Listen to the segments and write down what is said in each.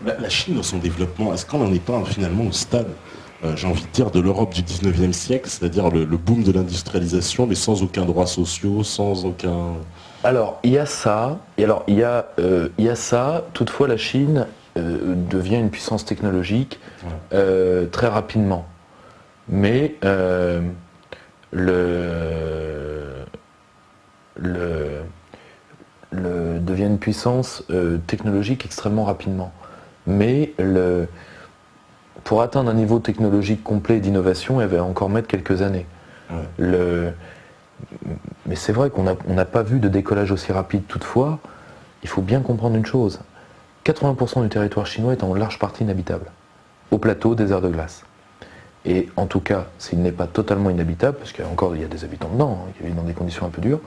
La Chine, dans son développement, est-ce qu'on n'en est pas finalement au stade, j'ai envie de dire, de l'Europe du 19e siècle, c'est-à-dire le boom de l'industrialisation, mais sans aucun droit social, sans aucun... Alors, il y a ça, et alors il y a ça, toutefois la Chine devient une puissance technologique très rapidement. Mais le, devient une puissance technologique extrêmement rapidement. Mais pour atteindre un niveau technologique complet d'innovation, il va encore mettre quelques années. Ouais. Mais c'est vrai qu'on n'a pas vu de décollage aussi rapide. Toutefois, il faut bien comprendre une chose. 80% du territoire chinois est en large partie inhabitable. Au plateau, désert de glace. Et en tout cas, s'il n'est pas totalement inhabitable, parce qu'il y a des habitants dedans, qui vivent dans des conditions un peu dures,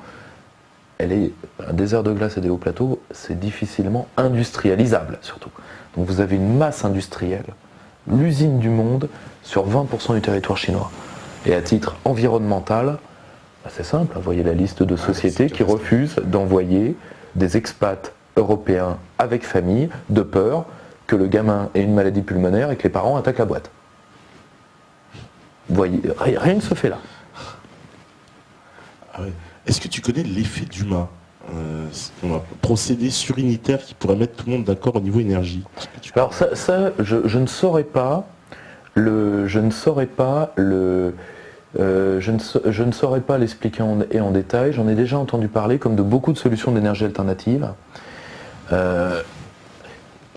un désert de glace et des hauts plateaux, c'est difficilement industrialisable, surtout. Donc vous avez une masse industrielle, l'usine du monde, sur 20% du territoire chinois. Et à titre environnemental, c'est simple, vous voyez la liste de sociétés qui refusent d'envoyer des expats européens avec famille, de peur que le gamin ait une maladie pulmonaire et que les parents attaquent la boîte. Vous voyez, rien ne se fait là. Ah ouais. Est-ce que tu connais l'effet Dumas, un procédé surinitaire qui pourrait mettre tout le monde d'accord au niveau énergie? Alors ça je ne saurais pas. Je ne saurais pas l'expliquer en détail. J'en ai déjà entendu parler, comme de beaucoup de solutions d'énergie alternative. Si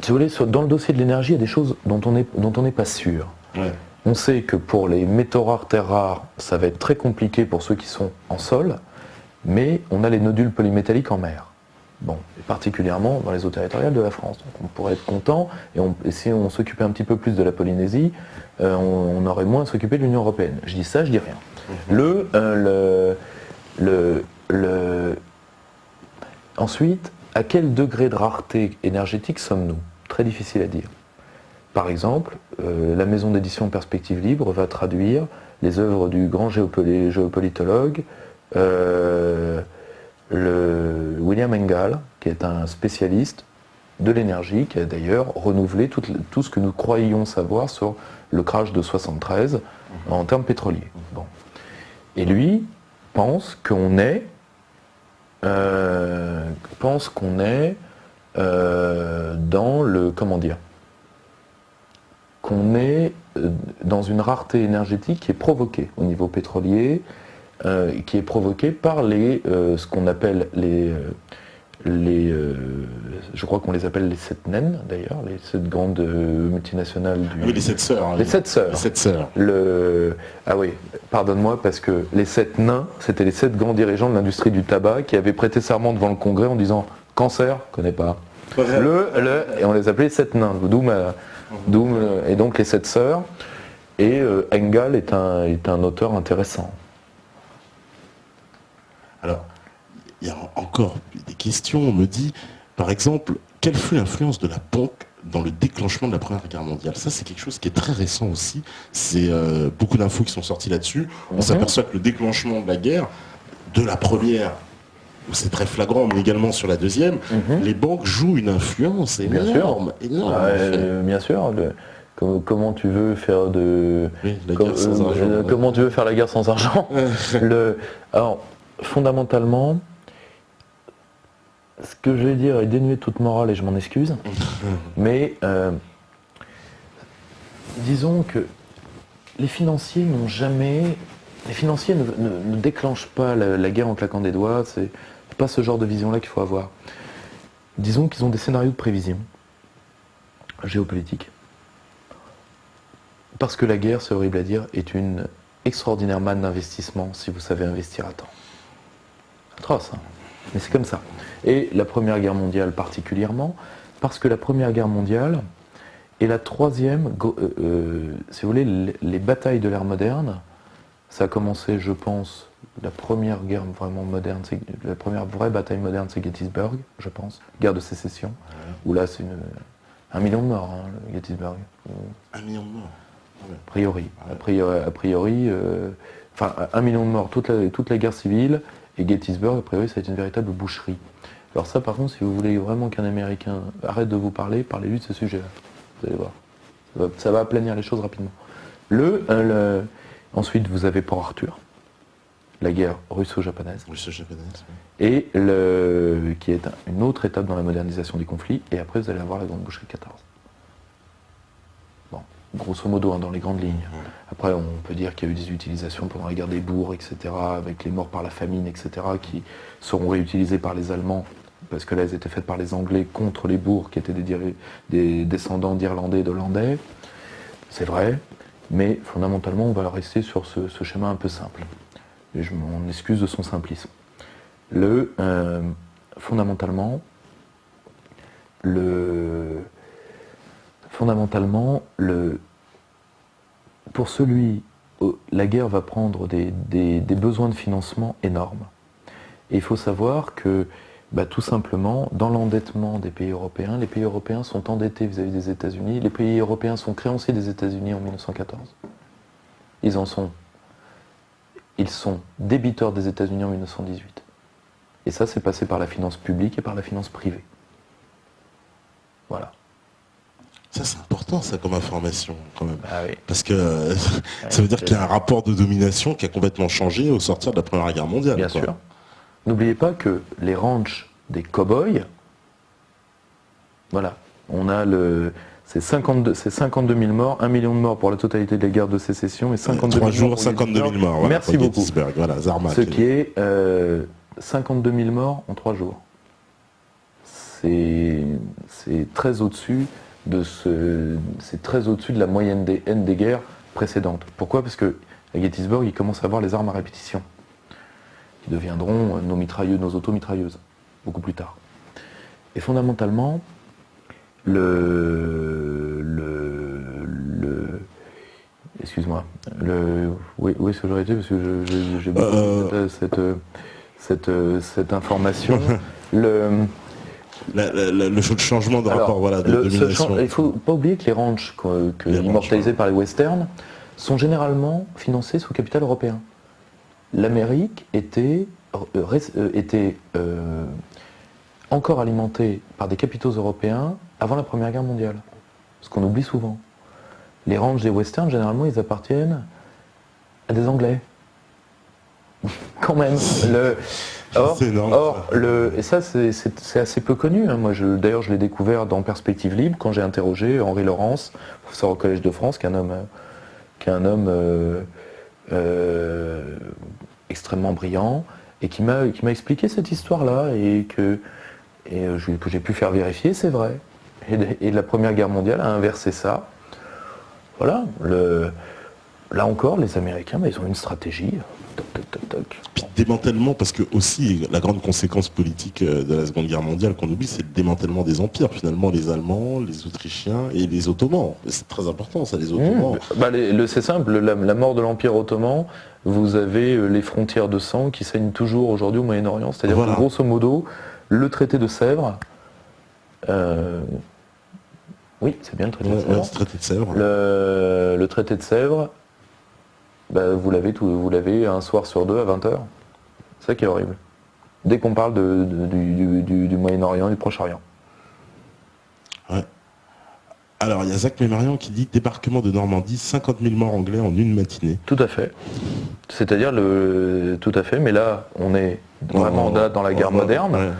vous voulez, dans le dossier de l'énergie, il y a des choses dont on n'est pas sûr. Ouais. On sait que pour les métaux rares, terres rares, ça va être très compliqué pour ceux qui sont en sol, mais on a les nodules polymétalliques en mer. Bon, et particulièrement dans les eaux territoriales de la France. Donc on pourrait être content, et si on s'occupait un petit peu plus de la Polynésie, on aurait moins à s'occuper de l'Union européenne. Je dis ça, je dis rien. Ensuite, à quel degré de rareté énergétique sommes-nous? Très difficile à dire. Par exemple, la maison d'édition Perspective Libre va traduire les œuvres du grand géopolitologue William Engel, qui est un spécialiste de l'énergie, qui a d'ailleurs renouvelé tout ce que nous croyions savoir sur le crash de 73 en termes pétroliers. Bon. Et lui pense qu'on est dans le, comment dire, qu'on est dans une rareté énergétique qui est provoquée au niveau pétrolier, qui est provoquée par ce qu'on appelle je crois qu'on les appelle les 7 naines d'ailleurs, les 7 grandes multinationales du... Oui, les 7 sœurs. Les 7 sœurs. Les 7 sœurs. Ah oui, pardonne-moi, parce que les 7 nains, c'était les 7 grands dirigeants de l'industrie du tabac qui avaient prêté serment devant le Congrès en disant « cancer, je connais pas ». Et on les appelait les 7 nains, et donc les 7 sœurs. Et Engel est un auteur intéressant. Alors, il y a encore des questions. On me dit, par exemple, quelle fut l'influence de la banque dans le déclenchement de la Première Guerre mondiale? Ça, c'est quelque chose qui est très récent aussi. C'est beaucoup d'infos qui sont sorties là-dessus. On s'aperçoit que le déclenchement de la guerre, de la première, où c'est très flagrant, mais également sur la deuxième, les banques jouent une influence énorme. Bien sûr. Comment tu veux faire comment tu veux faire la guerre sans argent? Alors, fondamentalement, ce que je vais dire est dénué de toute morale et je m'en excuse, mais disons que les financiers n'ont jamais... Les financiers ne déclenchent pas la guerre en claquant des doigts, c'est pas ce genre de vision-là qu'il faut avoir. Disons qu'ils ont des scénarios de prévision géopolitique. Parce que la guerre, c'est horrible à dire, est une extraordinaire manne d'investissement si vous savez investir à temps. Atroce, hein, mais c'est comme ça. Et la Première Guerre mondiale particulièrement, parce que la Première Guerre mondiale est la troisième, si vous voulez, les batailles de l'ère moderne, ça a commencé, je pense, la première guerre vraiment moderne, la première vraie bataille moderne, c'est Gettysburg, je pense, guerre de sécession, où là c'est 1 million de morts, hein, Gettysburg. 1 million de morts. A priori, 1 million de morts, toute la guerre civile, et Gettysburg, a priori, ça a été une véritable boucherie. Alors ça, par contre, si vous voulez vraiment qu'un Américain arrête de vous parler, parlez-lui de ce sujet-là. Vous allez voir. Ça va aplanir les choses rapidement. Ensuite, vous avez Port Arthur, la guerre russo-japonaise. Russo-japonaise. Et qui est une autre étape dans la modernisation des conflits. Et après, vous allez avoir la Grande Boucherie 14. Bon, grosso modo, dans les grandes lignes. Après, on peut dire qu'il y a eu des utilisations pendant la guerre des bourgs, etc., avec les morts par la famine, etc., qui seront réutilisées par les Allemands, parce que là, elles étaient faites par les Anglais contre les bourgs, qui étaient des descendants d'Irlandais et d'Hollandais. C'est vrai, mais fondamentalement, on va rester sur ce schéma un peu simple. Et je m'en excuse de son simplisme. Fondamentalement, pour celui, la guerre va prendre des besoins de financement énormes. Et il faut savoir que, tout simplement, dans l'endettement des pays européens, les pays européens sont endettés vis-à-vis des États-Unis. Les pays européens sont créanciers des États-Unis en 1914. Ils sont débiteurs des États-Unis en 1918. Et ça, c'est passé par la finance publique et par la finance privée. Voilà. Ça, c'est important, ça, comme information, quand même. Ah oui. Parce que ça veut dire qu'il y a un rapport de domination qui a complètement changé au sortir de la Première Guerre mondiale. Bien sûr. N'oubliez pas que les ranchs des cow-boys, voilà, on a c'est 52 000 morts, 1 million de morts pour la totalité des guerres de sécession et 52 000 morts. 52 000 morts. Voilà, merci beaucoup. Voilà, Zarmak. Ce qui est 52 000 morts en 3 jours. C'est très au-dessus c'est très au-dessus de la moyenne des haines des guerres précédentes. Pourquoi ? Parce que à Gettysburg, ils commencent à avoir les armes à répétition, qui deviendront nos automitrailleuses, beaucoup plus tard. Et fondamentalement, excuse-moi, où est-ce que j'aurais été ? Parce que j'ai beaucoup cette information. Le changement de rapport, voilà, de domination. Il ne faut pas oublier que les ranchs immortalisés par les westerns sont généralement financés sous capital européen. L'Amérique était encore alimentée par des capitaux européens avant la Première Guerre mondiale. Ce qu'on oublie souvent. Les ranchs des westerns, généralement, ils appartiennent à des Anglais. Quand même. Et ça, c'est assez peu connu. Moi, d'ailleurs, je l'ai découvert dans Perspective Libre quand j'ai interrogé Henri Laurence, professeur au Collège de France, qui est un homme extrêmement brillant et qui m'a expliqué cette histoire-là et que j'ai pu faire vérifier, c'est vrai. Et la Première Guerre mondiale a inversé ça. Voilà. Là encore, les Américains, ils ont une stratégie. Puis démantèlement, parce que aussi la grande conséquence politique de la Seconde Guerre mondiale qu'on oublie, c'est le démantèlement des empires. Finalement, les Allemands, les Autrichiens et les Ottomans. C'est très important, ça, les Ottomans. C'est simple, la mort de l'Empire ottoman, vous avez les frontières de sang qui saignent toujours aujourd'hui au Moyen-Orient. C'est-à-dire que grosso modo, le traité de Sèvres, oui, c'est bien le traité de Sèvres. Le traité de Sèvres. Le traité de Sèvres, vous l'avez un soir sur deux à 20h. C'est ça qui est horrible. Dès qu'on parle du Moyen-Orient, du Proche-Orient. Ouais. Alors, il y a Zach Mémarian qui dit débarquement de Normandie, 50 000 morts anglais en une matinée. Tout à fait. C'est-à-dire tout à fait, mais là, on est vraiment dans la guerre moderne.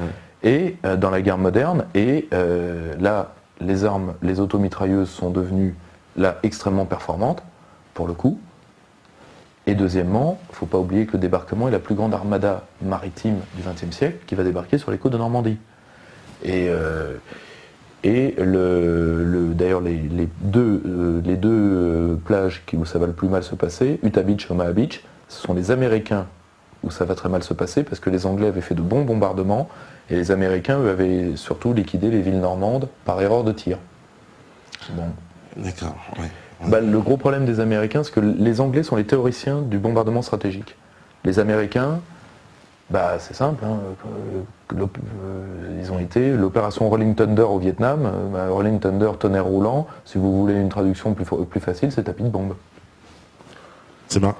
Et dans la guerre moderne, là, les armes, les automitrailleuses sont devenues là extrêmement performantes, pour le coup. Et deuxièmement, il ne faut pas oublier que le débarquement est la plus grande armada maritime du XXe siècle qui va débarquer sur les côtes de Normandie. D'ailleurs, les deux plages où ça va le plus mal se passer, Utah Beach et Omaha Beach, ce sont les Américains où ça va très mal se passer parce que les Anglais avaient fait de bons bombardements et les Américains, eux, avaient surtout liquidé les villes normandes par erreur de tir. Bon. D'accord, ouais. Le gros problème des Américains, c'est que les Anglais sont les théoriciens du bombardement stratégique. Les Américains, c'est simple, ils ont été l'opération Rolling Thunder au Vietnam, Rolling Thunder, tonnerre roulant, si vous voulez une traduction plus facile, c'est tapis de bombes.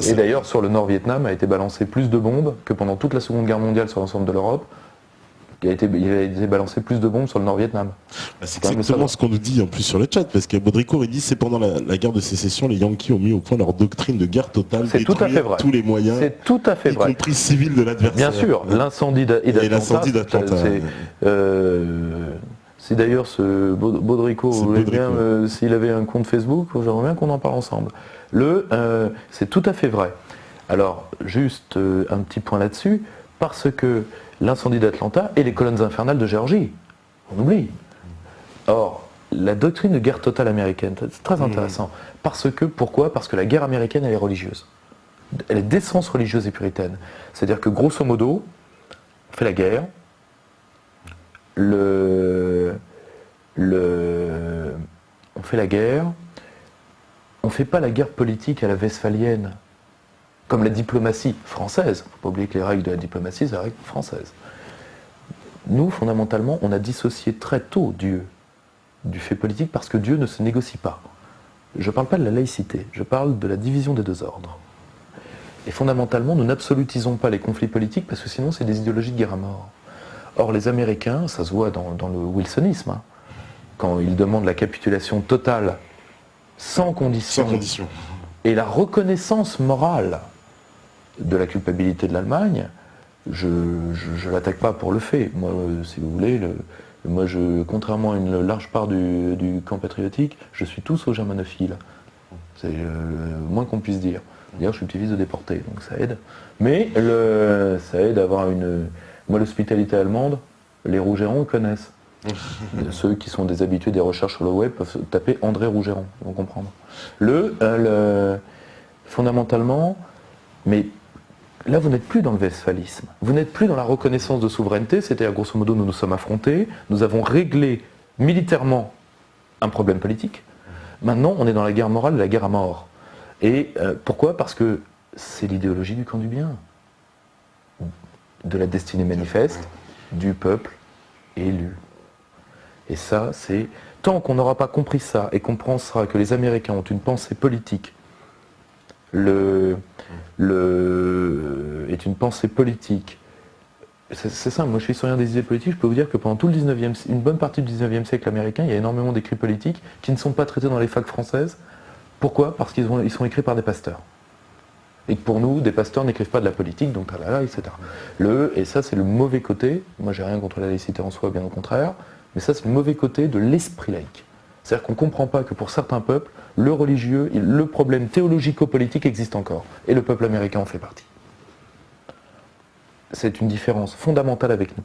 Et d'ailleurs, sur le Nord-Vietnam a été balancé plus de bombes que pendant toute la Seconde Guerre mondiale sur l'ensemble de l'Europe, Il a été balancé plus de bombes sur le Nord-Vietnam. C'est exactement ce qu'on nous dit en plus sur le chat, parce que Baudricourt il dit c'est pendant la guerre de sécession, les Yankees ont mis au point leur doctrine de guerre totale, c'est tout à fait vrai. Tous les moyens, c'est tout à fait y vrai. compris civils de l'adversaire. Bien sûr, l'incendie d'Atlanta. C'est d'ailleurs ce Baudricourt, s'il avait un compte Facebook, j'aimerais bien qu'on en parle ensemble. C'est tout à fait vrai. Alors, juste un petit point là-dessus, parce que l'incendie d'Atlanta et les colonnes infernales de Géorgie, on oublie. Or, la doctrine de guerre totale américaine, c'est très intéressant. Pourquoi ? Parce que la guerre américaine, elle est religieuse. Elle est d'essence religieuse et puritaine. C'est-à-dire que, grosso modo, on fait la guerre, on fait la guerre, on ne fait pas la guerre politique à la westphalienne, comme la diplomatie française. Il ne faut pas oublier que les règles de la diplomatie, c'est les règles françaises. Nous, fondamentalement, on a dissocié très tôt Dieu du fait politique parce que Dieu ne se négocie pas. Je ne parle pas de la laïcité, je parle de la division des deux ordres. Et fondamentalement, nous n'absolutisons pas les conflits politiques parce que sinon, c'est des idéologies de guerre à mort. Or, les Américains, ça se voit dans le wilsonisme, hein, quand ils demandent la capitulation totale, sans condition, et la reconnaissance morale de la culpabilité de l'Allemagne, je ne l'attaque pas pour le fait. Moi, si vous voulez, contrairement à une large part du camp patriotique, je suis tous aux germanophiles. C'est le moins qu'on puisse dire. D'ailleurs, je suis petit-fils de déporté, donc ça aide. Mais ça aide à avoir une... Moi, l'hospitalité allemande, les Rougerons connaissent. Ceux qui sont des habitués des recherches sur le web peuvent taper André Rougeron, ils vont comprendre. Fondamentalement, mais là, vous n'êtes plus dans le westphalisme. Vous n'êtes plus dans la reconnaissance de souveraineté, c'est-à-dire, grosso modo, nous nous sommes affrontés, nous avons réglé militairement un problème politique. Maintenant, on est dans la guerre morale, la guerre à mort. Et pourquoi ? Parce que c'est l'idéologie du camp du bien, de la destinée manifeste, du peuple élu. Et ça, c'est... Tant qu'on n'aura pas compris ça et qu'on pensera que les Américains ont une pensée politique, est une pensée politique, c'est simple, moi je suis historien des idées politiques, je peux vous dire que pendant tout une bonne partie du 19e siècle américain, il y a énormément d'écrits politiques qui ne sont pas traités dans les facs françaises. Pourquoi ? Parce qu'ils sont écrits par des pasteurs. Et que pour nous, des pasteurs n'écrivent pas de la politique, donc là, etc. Et ça, c'est le mauvais côté. Moi, j'ai rien contre la laïcité en soi, bien au contraire. Mais ça, c'est le mauvais côté de l'esprit laïque. C'est-à-dire qu'on ne comprend pas que pour certains peuples, le religieux, le problème théologico-politique existe encore. Et le peuple américain en fait partie. C'est une différence fondamentale avec nous.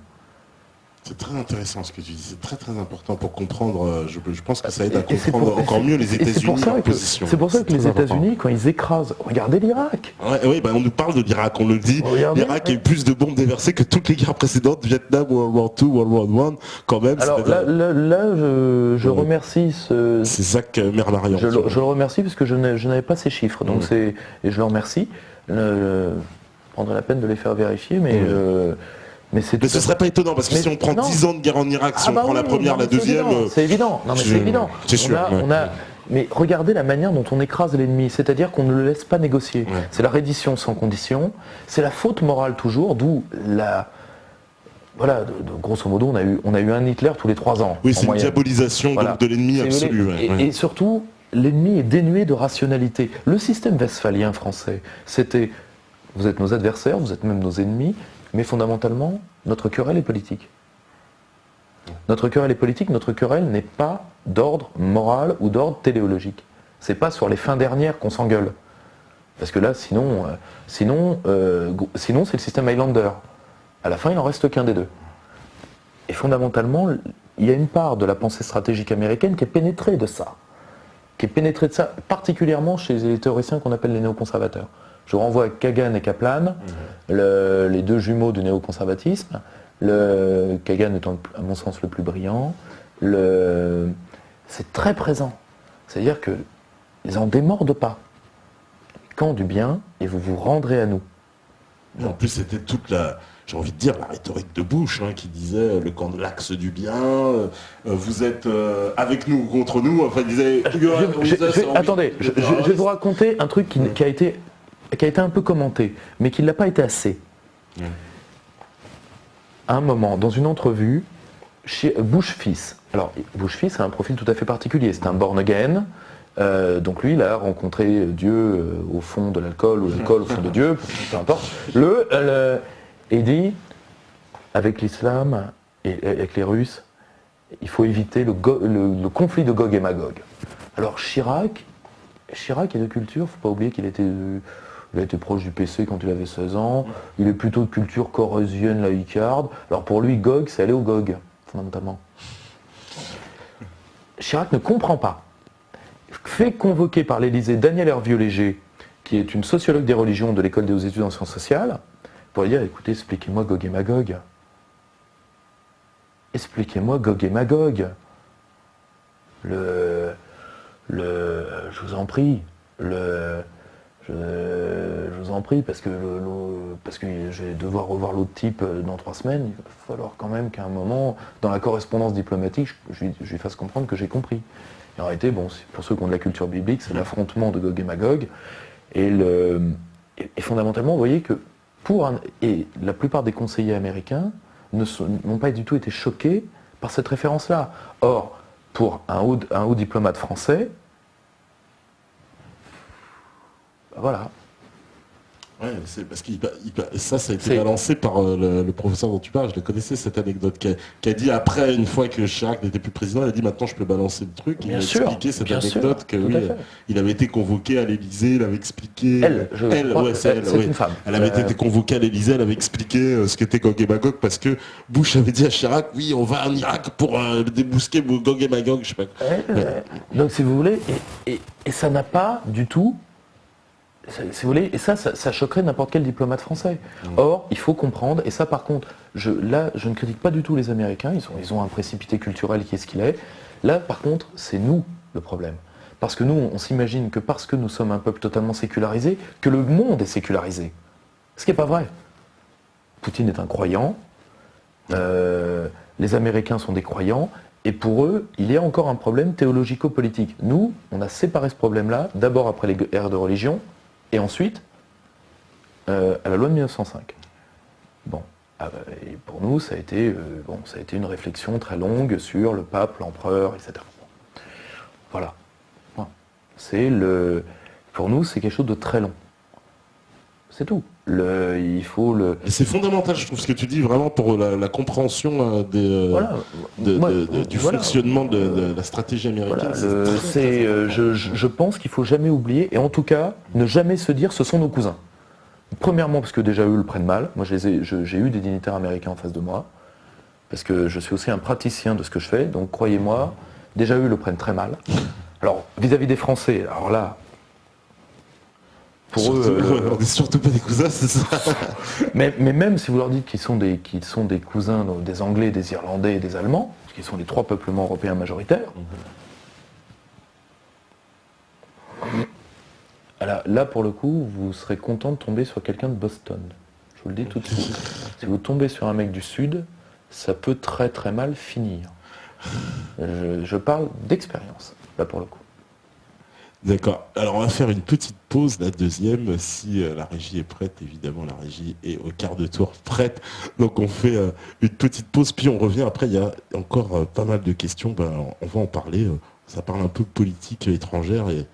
C'est très intéressant ce que tu dis, c'est très très important pour comprendre, je pense que ça aide à comprendre encore mieux les États-Unis, leur position. C'est pour ça que les États-Unis, quand ils écrasent, regardez l'Irak. Oui, on nous parle de l'Irak, on le dit, l'Irak a eu plus de bombes déversées que toutes les guerres précédentes, Vietnam, World War II, World War I, quand même. Alors là, je remercie c'est Zach Mernarian. Je le remercie parce que je n'avais pas ces chiffres, donc et je le remercie. Je prendrai la peine de les faire vérifier, mais ce serait pas étonnant, parce que si on prend 10 ans de guerre en Irak, si on prend la première, la deuxième... C'est évident, c'est évident. C'est sûr. Mais regardez la manière dont on écrase l'ennemi, c'est-à-dire qu'on ne le laisse pas négocier. Ouais. C'est la reddition sans condition, c'est la faute morale toujours, d'où la... Voilà, grosso modo, on a eu un Hitler tous les 3 ans. Oui, c'est une diabolisation donc, de l'ennemi absolu. Et surtout, l'ennemi est dénué de rationalité. Le système westphalien français, c'était... Vous êtes nos adversaires, vous êtes même nos ennemis, mais fondamentalement, notre querelle est politique. Notre querelle est politique, notre querelle n'est pas d'ordre moral ou d'ordre téléologique. C'est pas sur les fins dernières qu'on s'engueule. Parce que là, sinon c'est le système Highlander. À la fin, il n'en reste qu'un des deux. Et fondamentalement, il y a une part de la pensée stratégique américaine qui est pénétrée de ça. Particulièrement chez les théoriciens qu'on appelle les néoconservateurs. Je renvoie à Kagan et Kaplan, les deux jumeaux du néoconservatisme. Kagan étant, à mon sens, le plus brillant. C'est très présent. C'est-à-dire qu'ils n'en démordent pas. Quand du bien, et vous vous rendrez à nous. En plus, c'était toute la rhétorique de Bush qui disait le camp de l'axe du bien, vous êtes avec nous ou contre nous. Enfin, il disait. Attendez, je vais vous raconter un truc qui a été un peu commenté, mais qui ne l'a pas été assez. à un moment, dans une entrevue, chez Bush fils. Alors, Bush fils a un profil tout à fait particulier. C'est un born again. Donc lui, il a rencontré Dieu au fond de l'alcool, ou l'alcool au fond de Dieu, peu importe. Et il dit, avec l'islam et avec les Russes, il faut éviter le conflit de Gog et Magog. Alors Chirac est de culture, faut pas oublier qu'il il a été proche du PC quand il avait 16 ans. Il est plutôt de culture corrézienne, laïcarde. Alors pour lui, Gog, c'est aller au Gog, fondamentalement. Chirac ne comprend pas. Fait convoquer par l'Élysée Daniel Hervieux-Léger, qui est une sociologue des religions de l'école des hautes études en sciences sociales, pour lui dire, écoutez, expliquez-moi Gog et Magog. Expliquez-moi Gog et Magog. Je vous en prie, je vous en prie, parce que je vais devoir revoir l'autre type dans 3 semaines, il va falloir quand même qu'à un moment, dans la correspondance diplomatique, je lui fasse comprendre que j'ai compris. Et en réalité, bon, pour ceux qui ont de la culture biblique, c'est l'affrontement de Gog et Magog. Et fondamentalement, vous voyez que et la plupart des conseillers américains n'ont pas du tout été choqués par cette référence-là. Or, pour un haut diplomate français, voilà. Ouais, c'est parce que ça a été balancé par le professeur dont tu parles. Je la connaissais, cette anecdote, qui a dit après, une fois que Chirac n'était plus président, il a dit maintenant je peux balancer le truc. Il a expliqué cette anecdote que oui, il avait été convoqué à l'Élysée, il avait expliqué. C'est une femme. Elle avait été convoquée à l'Élysée, elle avait expliqué ce qu'était Gog et Magog parce que Bush avait dit à Chirac, oui, on va en Irak pour débousquer Gog et Magog, je sais pas. Donc si vous voulez, et ça n'a pas du tout. Si vous voulez, et ça choquerait n'importe quel diplomate français. Or, il faut comprendre, et ça par contre, je ne critique pas du tout les Américains, ils ont un précipité culturel qui est ce qu'il est. Là, par contre, c'est nous le problème. Parce que nous, on s'imagine que parce que nous sommes un peuple totalement sécularisé, que le monde est sécularisé. Ce qui n'est pas vrai. Poutine est un croyant, les Américains sont des croyants, et pour eux, il y a encore un problème théologico-politique. Nous, on a séparé ce problème-là, d'abord après les guerres de religion, et ensuite, à la loi de 1905. Bon, et pour nous, ça a été une réflexion très longue sur le pape, l'empereur, etc. Voilà. Pour nous, c'est quelque chose de très long. C'est tout. C'est fondamental, je trouve, ce que tu dis, vraiment pour la compréhension du fonctionnement de la stratégie américaine. Je pense qu'il ne faut jamais oublier, et en tout cas, ne jamais se dire ce sont nos cousins. Premièrement, parce que déjà eux le prennent mal. Moi, j'ai eu des dignitaires américains en face de moi, parce que je suis aussi un praticien de ce que je fais, donc croyez-moi, déjà eux le prennent très mal. Alors, vis-à-vis des Français, alors là, pour eux, on n'est surtout pas des cousins, c'est ça. mais même si vous leur dites qu'ils sont des cousins des Anglais, des Irlandais et des Allemands, parce qu'ils sont les 3 peuplements européens majoritaires, là pour le coup, vous serez content de tomber sur quelqu'un de Boston. Je vous le dis tout de suite. Si vous tombez sur un mec du Sud, ça peut très très mal finir. Je parle d'expérience, là pour le coup. D'accord. Alors on va faire une petite pause, la deuxième, si la régie est prête. Évidemment, la régie est au quart de tour prête. Donc on fait une petite pause, puis on revient. Après, il y a encore pas mal de questions. On va en parler. Ça parle un peu de politique étrangère. Et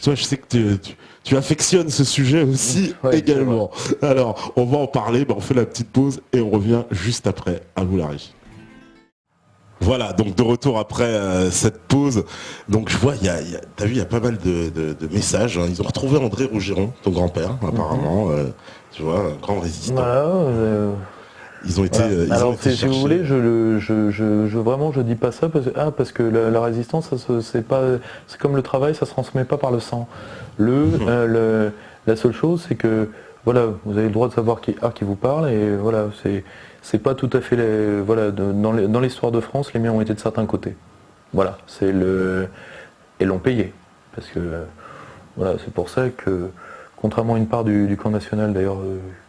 toi, je sais que tu affectionnes ce sujet aussi également. Alors, on va en parler. On fait la petite pause et on revient juste après. À vous la régie. Voilà, donc de retour après cette pause. Donc je vois, t'as vu, il y a pas mal de messages. Hein. Ils ont retrouvé André Rougiron, ton grand-père, apparemment. Tu vois, un grand résistant. Ils ont été. Alors, si vous voulez, je dis pas ça parce que la résistance, c'est comme le travail, ça se transmet pas par le sang. La seule chose, c'est que voilà, vous avez le droit de savoir qui vous parle et voilà, c'est pas tout à fait dans l'histoire de France, les miens ont été de certains côtés. Voilà, et l'ont payé parce que voilà, c'est pour ça que contrairement à une part du camp national d'ailleurs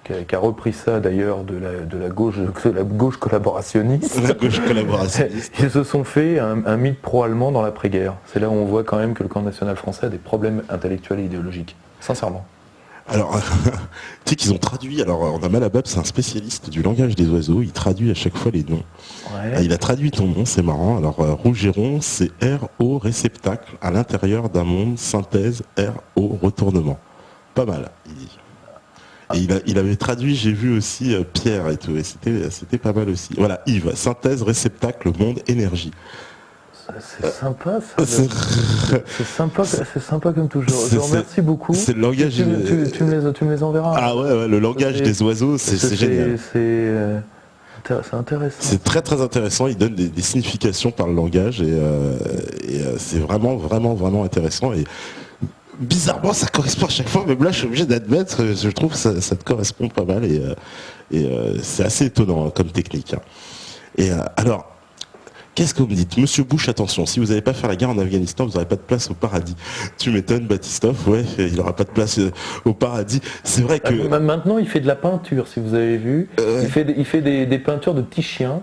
qui a repris ça d'ailleurs de la gauche collaborationniste. La gauche collaborationniste. Ils se sont fait un mythe pro-allemand dans l'après-guerre. C'est là où on voit quand même que le camp national français a des problèmes intellectuels et idéologiques. Sincèrement. Alors, tu sais qu'ils ont traduit, alors on a Malabab, c'est un spécialiste du langage des oiseaux, il traduit à chaque fois les noms. Ouais. Il a traduit ton nom, c'est marrant. Alors, Rougeron, c'est RO réceptacle à l'intérieur d'un monde, synthèse RO retournement. Pas mal, il dit. Et il avait traduit, j'ai vu aussi Pierre et tout, et c'était pas mal aussi. Voilà, Yves, synthèse, réceptacle, monde, énergie. C'est sympa, ça. C'est sympa comme toujours. Je te remercie beaucoup. C'est le langage. Tu me les enverras. Ah ouais, le langage des oiseaux, c'est génial. C'est intéressant. C'est très très intéressant. Il donne des significations par le langage et c'est vraiment vraiment vraiment intéressant. Et bizarrement, ça correspond à chaque fois. Même là, je suis obligé d'admettre, je trouve que ça te correspond pas mal et c'est assez étonnant hein, comme technique. Hein. Et alors. Qu'est-ce que vous me dites? Monsieur Bush, attention, si vous n'allez pas faire la guerre en Afghanistan, vous n'aurez pas de place au paradis. Tu m'étonnes, Baptistov, ouais, il n'aura pas de place au paradis. C'est vrai que... Maintenant, il fait de la peinture, si vous avez vu. Il fait des peintures de petits chiens.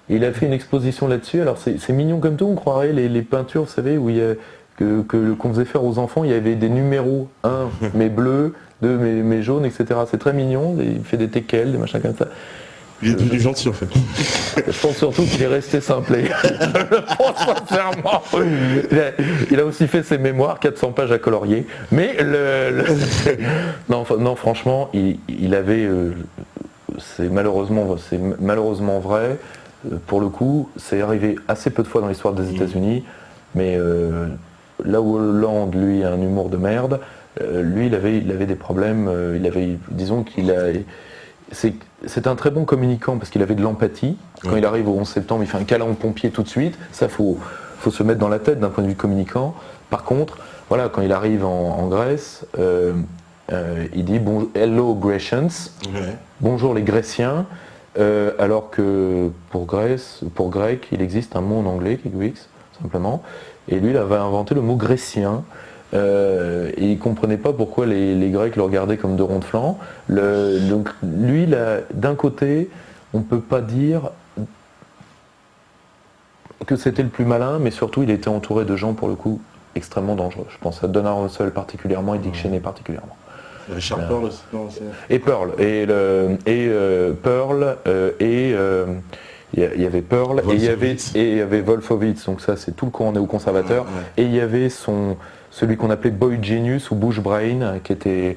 Et il a fait une exposition là-dessus. Alors, c'est mignon comme tout, on croirait les peintures, vous savez, où il y a, qu'on faisait faire aux enfants, il y avait des numéros, 1 mais bleu, 2 mais jaune, etc. C'est très mignon, il fait des teckels, des machins comme ça. Il est devenu gentil en fait. Je pense surtout qu'il est resté simplé. Je le pense sincèrement. Il a aussi fait ses mémoires, 400 pages à colorier. Mais non, franchement, il avait. C'est malheureusement vrai. Pour le coup, c'est arrivé assez peu de fois dans l'histoire des États-Unis. Mais là où Hollande, lui, a un humour de merde, lui, il avait des problèmes. Disons qu'il a. C'est un très bon communicant parce qu'il avait de l'empathie. Quand il arrive au 11 septembre, il fait un câlin aux pompiers tout de suite. Ça, faut se mettre dans la tête d'un point de vue communicant. Par contre, voilà, quand il arrive en Grèce, il dit Hello Grecians, bonjour les Gréciens, alors que pour grec, il existe un mot en anglais qui est Greeks, simplement. Et lui, il avait inventé le mot grécien. Et il ne comprenait pas pourquoi les Grecs le regardaient comme deux ronds de flanc. Donc lui, d'un côté, on ne peut pas dire que c'était le plus malin, mais surtout il était entouré de gens pour le coup extrêmement dangereux. Je pense à Donald Russell particulièrement et Dick Cheney particulièrement. Richard Pearl aussi. Et Pearl. Il y avait Pearl et il y avait Wolfowitz, donc ça c'est tout le courant néoconservateur. Et il y avait celui qu'on appelait Boy Genius ou Bush Brain, qui était,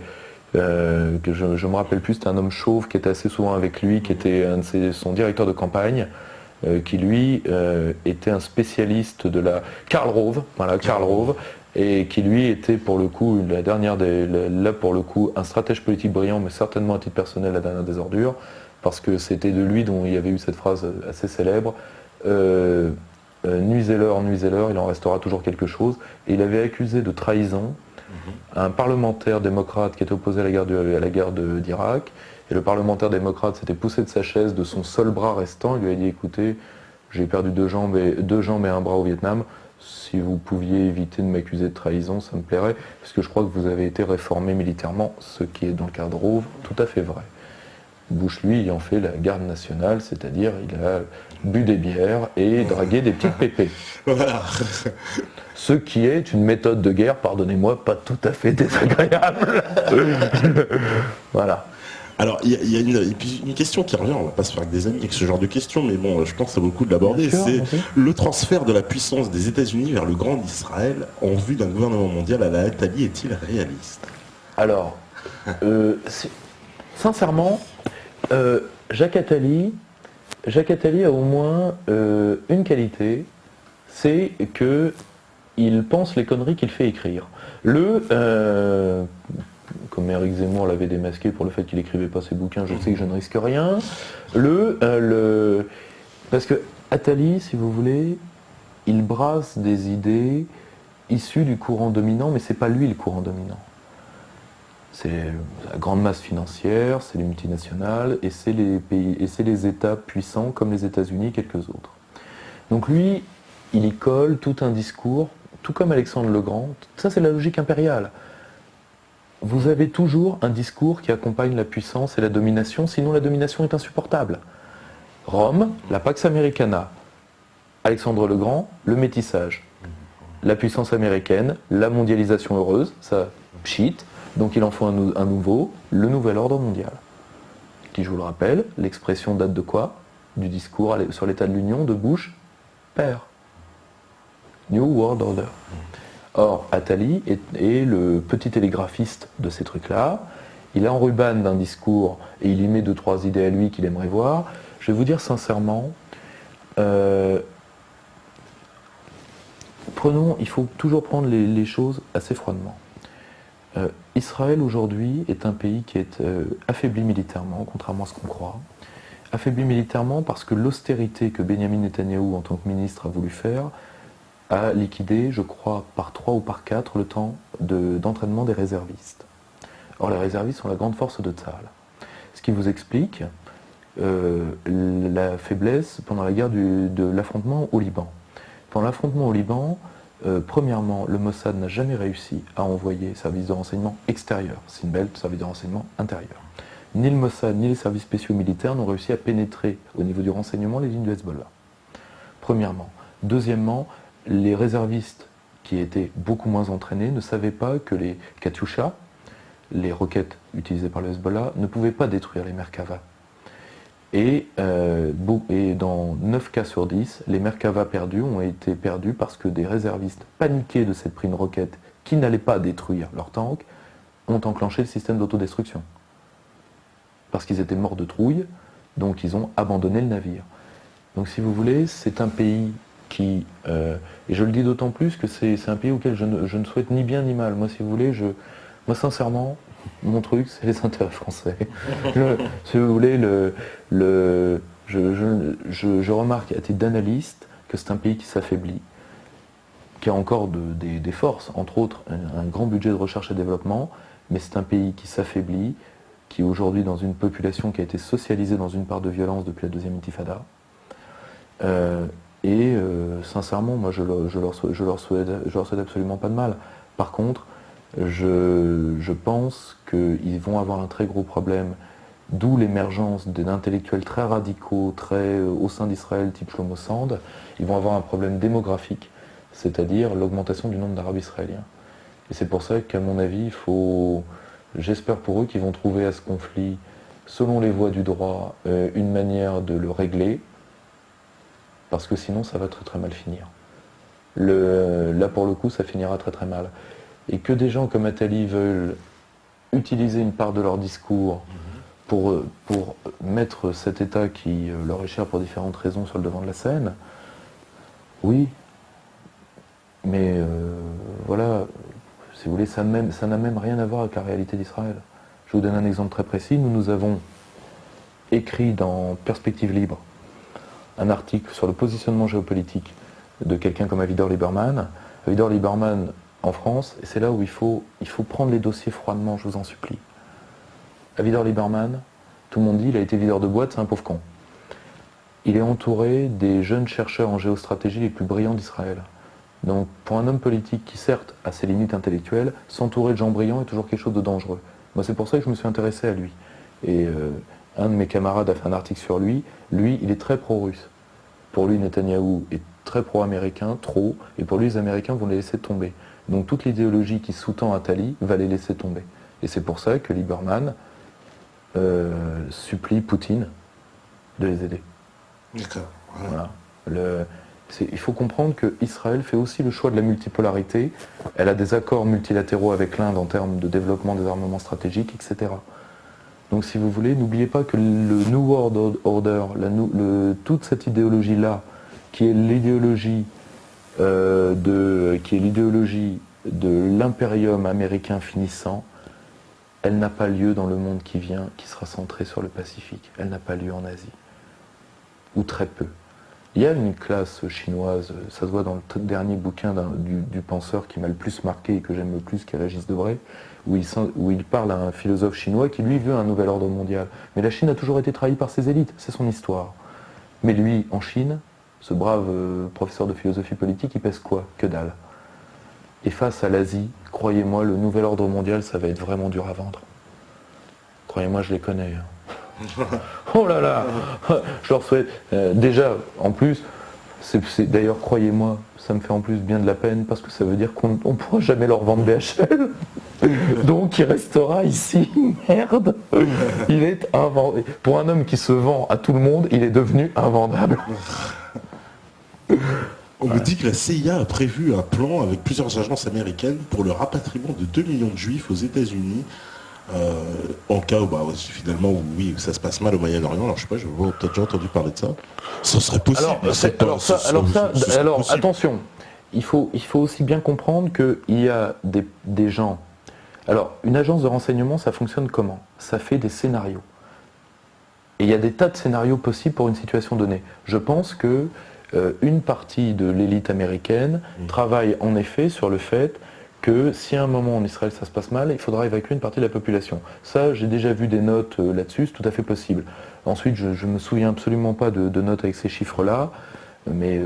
que je me rappelle plus, c'était un homme chauve qui était assez souvent avec lui, qui était son directeur de campagne, qui lui était un spécialiste de la Karl Rove, et qui lui était pour le coup un stratège politique brillant, mais certainement à titre personnel la dernière des ordures, parce que c'était de lui dont il y avait eu cette phrase assez célèbre. Nuisez-leur, il en restera toujours quelque chose. Et il avait accusé de trahison un parlementaire démocrate qui était opposé à la guerre d'Irak. Et le parlementaire démocrate s'était poussé de sa chaise, de son seul bras restant. Il lui a dit écoutez, j'ai perdu deux jambes et un bras au Vietnam. Si vous pouviez éviter de m'accuser de trahison, ça me plairait, parce que je crois que vous avez été réformé militairement, ce qui est dans le cas de Rove tout à fait vrai. Bush, lui, ayant fait la garde nationale, c'est-à-dire il a bu des bières et dragué des petites pépées. Voilà. Ce qui est une méthode de guerre, pardonnez-moi, pas tout à fait désagréable. Voilà. Alors, il y a une question qui revient, on va pas se faire avec des amis avec ce genre de questions, mais bon, je pense que ça vaut le coup de l'aborder, c'est le transfert de la puissance des États-Unis vers le Grand Israël en vue d'un gouvernement mondial à la Attali est-il réaliste? Alors, sincèrement, Jacques Attali a au moins une qualité, c'est qu'il pense les conneries qu'il fait écrire. Comme Éric Zemmour l'avait démasqué pour le fait qu'il n'écrivait pas ses bouquins, je sais que je ne risque rien. Parce que Attali, si vous voulez, il brasse des idées issues du courant dominant, mais c'est pas lui le courant dominant. C'est la grande masse financière, c'est les multinationales, et c'est les pays, et c'est les États puissants comme les États-Unis et quelques autres. Donc lui, il y colle tout un discours, tout comme Alexandre le Grand. Ça, c'est la logique impériale. Vous avez toujours un discours qui accompagne la puissance et la domination, sinon la domination est insupportable. Rome, la Pax Americana, Alexandre le Grand, le métissage. La puissance américaine, la mondialisation heureuse, ça pchit. Donc il en faut un nouveau, le nouvel ordre mondial, qui, je vous le rappelle, l'expression date de quoi? Du discours sur l'état de l'Union de Bush père. New World Order. Or, Attali est le petit télégraphiste de ces trucs-là. Il enrubane d'un discours et il y met 2-3 idées à lui qu'il aimerait voir. Je vais vous dire sincèrement, il faut toujours prendre les choses assez froidement. Israël aujourd'hui est un pays qui est affaibli militairement, contrairement à ce qu'on croit. Affaibli militairement parce que l'austérité que Benjamin Netanyahou, en tant que ministre, a voulu faire, a liquidé, je crois, par 3 ou par 4 le temps d'entraînement des réservistes. Or, les réservistes sont la grande force de Tsahal. Ce qui vous explique la faiblesse pendant la guerre de l'affrontement au Liban. Pendant l'affrontement au Liban, premièrement, le Mossad n'a jamais réussi à envoyer services de renseignement extérieurs, Shin Bet, services de renseignement intérieurs. Ni le Mossad, ni les services spéciaux militaires n'ont réussi à pénétrer au niveau du renseignement les lignes du Hezbollah. Premièrement. Deuxièmement, les réservistes qui étaient beaucoup moins entraînés ne savaient pas que les Katyusha, les roquettes utilisées par le Hezbollah, ne pouvaient pas détruire les Merkava. Et dans 9 cas sur 10, les Merkava perdus ont été perdus parce que des réservistes paniqués de cette prime roquette qui n'allait pas détruire leurs tanks ont enclenché le système d'autodestruction. Parce qu'ils étaient morts de trouille, donc ils ont abandonné le navire. Donc si vous voulez, c'est un pays qui, et je le dis d'autant plus que c'est un pays auquel je ne souhaite ni bien ni mal. Moi, si vous voulez, moi sincèrement, mon truc, c'est les intérêts français. Si vous voulez, je remarque à titre d'analyste que c'est un pays qui s'affaiblit, qui a encore des forces, entre autres un grand budget de recherche et développement, mais c'est un pays qui s'affaiblit, qui est aujourd'hui dans une population qui a été socialisée dans une part de violence depuis la deuxième intifada. Sincèrement, moi je leur souhaite absolument pas de mal. Par contre, je pense qu'ils vont avoir un très gros problème, d'où l'émergence d'intellectuels très radicaux, au sein d'Israël, type Shlomo Sand. Ils vont avoir un problème démographique, c'est-à-dire l'augmentation du nombre d'Arabes israéliens. Et c'est pour ça qu'à mon avis, j'espère pour eux qu'ils vont trouver à ce conflit, selon les voies du droit, une manière de le régler, parce que sinon ça va très très mal finir. Là pour le coup, ça finira très très mal. Et que des gens comme Attali veulent utiliser une part de leur discours pour mettre cet État qui leur est cher pour différentes raisons sur le devant de la scène, oui, mais voilà, si vous voulez, ça n'a même rien à voir avec la réalité d'Israël. Je vous donne un exemple très précis. Nous avons écrit dans Perspective Libre un article sur le positionnement géopolitique de quelqu'un comme Avigdor Lieberman. Avigdor Lieberman, en France, et c'est là où il faut prendre les dossiers froidement, je vous en supplie. Avigdor Lieberman, tout le monde dit, il a été videur de boîte, c'est un pauvre con. Il est entouré des jeunes chercheurs en géostratégie les plus brillants d'Israël. Donc pour un homme politique qui certes a ses limites intellectuelles, s'entourer de gens brillants est toujours quelque chose de dangereux. Moi c'est pour ça que je me suis intéressé à lui. Et un de mes camarades a fait un article sur lui. Lui, il est très pro-russe. Pour lui, Netanyahou est très pro-américain, trop, et pour lui, les Américains vont les laisser tomber. Donc toute l'idéologie qui sous-tend Attali va les laisser tomber. Et c'est pour ça que Lieberman supplie Poutine de les aider. D'accord. Ouais. Voilà. Il faut comprendre qu'Israël fait aussi le choix de la multipolarité. Elle a des accords multilatéraux avec l'Inde en termes de développement des armements stratégiques, etc. Donc si vous voulez, n'oubliez pas que le New World Order, toute cette idéologie-là, qui est l'idéologie de l'impérium américain finissant, elle n'a pas lieu dans le monde qui vient, qui sera centré sur le Pacifique. Elle n'a pas lieu en Asie. Ou très peu. Il y a une classe chinoise, ça se voit dans le dernier bouquin du penseur qui m'a le plus marqué et que j'aime le plus, qui est Régis Debray, où il parle à un philosophe chinois qui lui veut un nouvel ordre mondial. Mais la Chine a toujours été trahie par ses élites, c'est son histoire. Mais lui, en Chine, ce brave professeur de philosophie politique, il pèse quoi? Que dalle. Et face à l'Asie, croyez-moi, le nouvel ordre mondial, ça va être vraiment dur à vendre. Croyez-moi, je les connais. Oh là là, je leur souhaite. Déjà, en plus, d'ailleurs, croyez-moi, ça me fait en plus bien de la peine parce que ça veut dire qu'on ne pourra jamais leur vendre BHL. Donc il restera ici. Merde. Il est invendable. Pour un homme qui se vend à tout le monde, il est devenu invendable. On me dit que la CIA a prévu un plan avec plusieurs agences américaines pour le rapatriement de 2 millions de juifs aux États-Unis. En cas où, finalement, oui, ça se passe mal au Moyen-Orient. Alors, je sais pas, j'ai peut-être déjà entendu parler de ça. Ça serait possible. Alors, attention, il faut aussi bien comprendre qu'il y a des gens. Alors, une agence de renseignement, ça fonctionne comment? Ça fait des scénarios. Et il y a des tas de scénarios possibles pour une situation donnée. Je pense que une partie de l'élite américaine travaille en effet sur le fait que si à un moment en Israël ça se passe mal, il faudra évacuer une partie de la population. Ça, j'ai déjà vu des notes là-dessus, c'est tout à fait possible. Ensuite, je ne me souviens absolument pas de notes avec ces chiffres-là, mais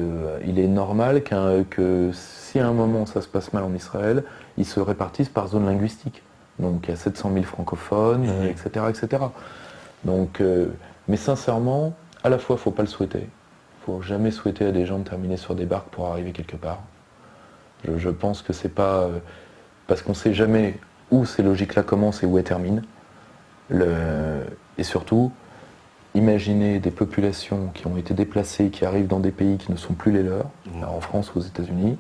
il est normal que si à un moment ça se passe mal en Israël, ils se répartissent par zone linguistique. Donc il y a 700 000 francophones, etc., etc. Donc, mais sincèrement, à la fois, il ne faut pas le souhaiter. Il ne faut jamais souhaiter à des gens de terminer sur des barques pour arriver quelque part. Je pense que c'est pas... parce qu'on ne sait jamais où ces logiques-là commencent et où elles terminent. Et surtout, imaginez des populations qui ont été déplacées, qui arrivent dans des pays qui ne sont plus les leurs, en France ou aux États-Unis,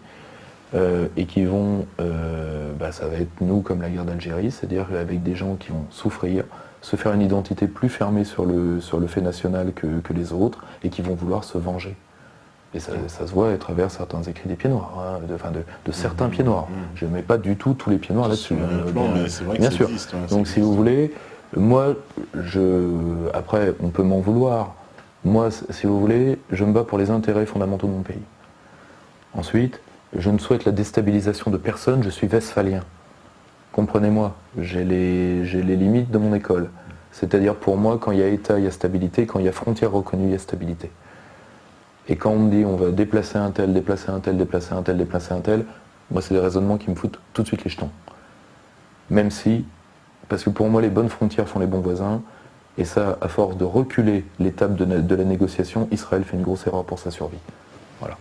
et qui vont... ça va être nous comme la guerre d'Algérie, c'est-à-dire avec des gens qui vont souffrir, se faire une identité plus fermée sur le fait national que les autres, et qui vont vouloir se venger. Et ça se voit à travers certains écrits des pieds noirs, de certains pieds noirs. Je ne mets pas du tout tous les pieds noirs là-dessus. Bien sûr. Existe, donc si vous voulez, moi, après, on peut m'en vouloir. Moi, si vous voulez, je me bats pour les intérêts fondamentaux de mon pays. Ensuite, je ne souhaite la déstabilisation de personne, je suis westphalien. Comprenez-moi, j'ai les limites de mon école. C'est-à-dire pour moi, quand il y a État, il y a stabilité, quand il y a frontière reconnue, il y a stabilité. Et quand on me dit on va déplacer un tel, déplacer un tel, déplacer un tel, déplacer un tel, moi c'est des raisonnements qui me foutent tout de suite les jetons. Même si, parce que pour moi les bonnes frontières font les bons voisins, et ça, à force de reculer l'étape de la négociation, Israël fait une grosse erreur pour sa survie. Voilà.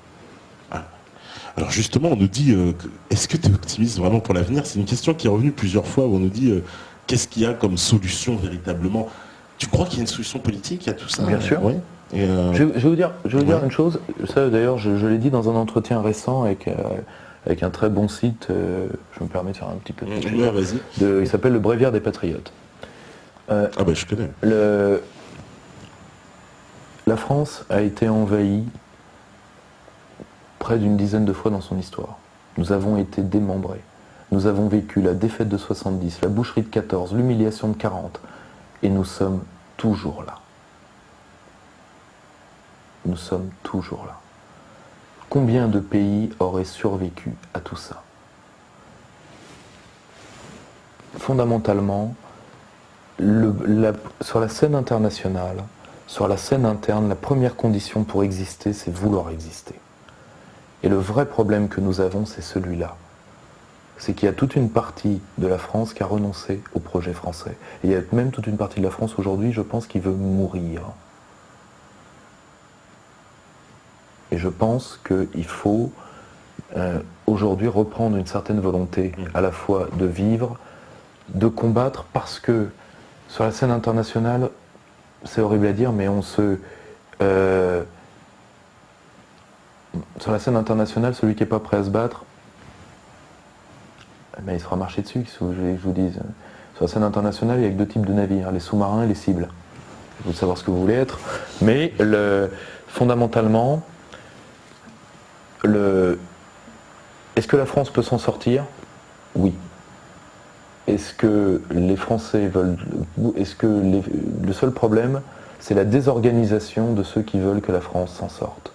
Alors justement, on nous dit, est-ce que tu es optimiste vraiment pour l'avenir? C'est une question qui est revenue plusieurs fois où on nous dit, qu'est-ce qu'il y a comme solution véritablement? Tu crois qu'il y a une solution politique à tout ça? Bien sûr. Ouais. Et je vais vous dire une chose, ça d'ailleurs je l'ai dit dans un entretien récent avec un très bon site, je me permets de faire un petit peu de vas-y. Il s'appelle Le Bréviaire des Patriotes. Je connais. La France a été envahie près d'une dizaine de fois dans son histoire. Nous avons été démembrés. Nous avons vécu la défaite de 70, la boucherie de 14, l'humiliation de 40, et nous sommes toujours là. Nous sommes toujours là. Combien de pays auraient survécu à tout ça? Fondamentalement, sur la scène internationale, sur la scène interne, la première condition pour exister, c'est vouloir exister. Et le vrai problème que nous avons, c'est celui-là. C'est qu'il y a toute une partie de la France qui a renoncé au projet français. Et il y a même toute une partie de la France aujourd'hui, je pense, qui veut mourir. Et je pense qu'il faut aujourd'hui reprendre une certaine volonté à la fois de vivre, de combattre, parce que sur la scène internationale, c'est horrible à dire, mais sur la scène internationale, celui qui n'est pas prêt à se battre, il se fera marcher dessus, je vous dise. Sur la scène internationale, il y a que deux types de navires, les sous-marins et les cibles. Vous savoir ce que vous voulez être, mais fondamentalement, est-ce que la France peut s'en sortir? Oui. Est-ce que les Français veulent... Est-ce que le seul problème, c'est la désorganisation de ceux qui veulent que la France s'en sorte?